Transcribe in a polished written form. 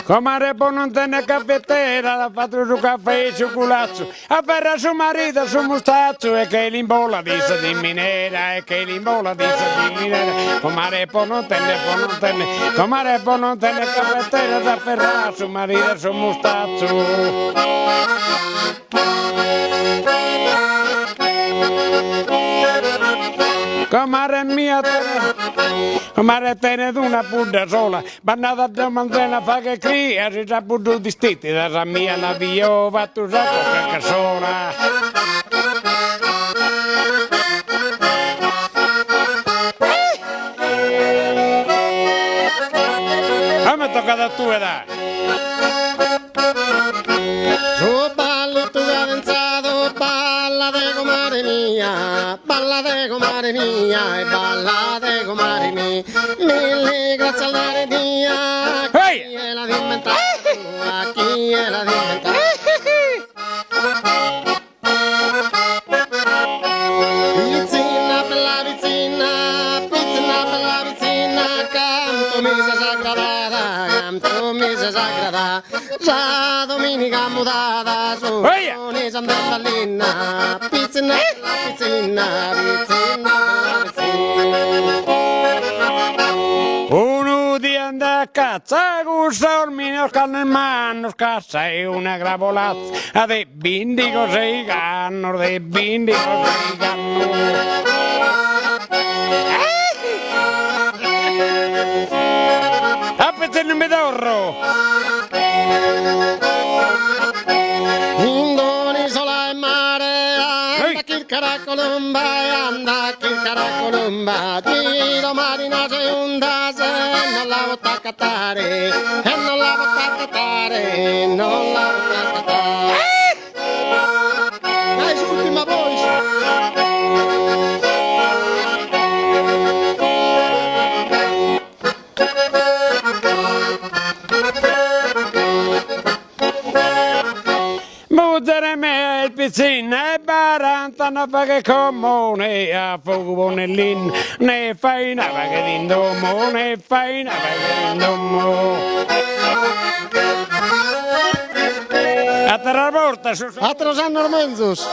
Comare non tiene caffettera, l'ha fatto su caffè e cioccolazzo, afferra suo marito su mustaccio e che l'imbolla di minera, e che l'imbolla di minera. Comare non tiene, comare non tiene caffettera, l'afferra su marito e su mustaccio. Comare mia, comare tenete una pudda sola, bannata da manzana fa che cria, si sa puddu di stitti, da mia la via, va tu sa che sola. A me tocca da tu da. Su ballo tu hai pensato, ballate comare mia, ballate comare mia e ballate comare mia, mille grazie alla Dio, chi è la diventata, chi è la diventata. Pizzina per la pizzina, pizzina per la pizzina, canto misa sagradata, canto misa sagrada, già domenica mutata, su ne sandallina, pizzina per la pizzina, pizzina per la pizzina. Uno di andare a cazza, gusta ormino scanno in mano, scassa e una gravolazza, de bindi così canno, de bindi così canno. A pezzare il medorro! Indonisola e mare, anda chi caracolumba, anda chi caracolumba, di domani nasce un dase, non la vuoi accattare, e non la vuoi accattare, non la vuoi accattare. Dai, l'ultima voce. Buttare me il pizzina e barantana perché comune a fuoco nell'in ne fai una perché d'indomo ne fai una perché d'indomo a terra porta su Altro San Normenzus.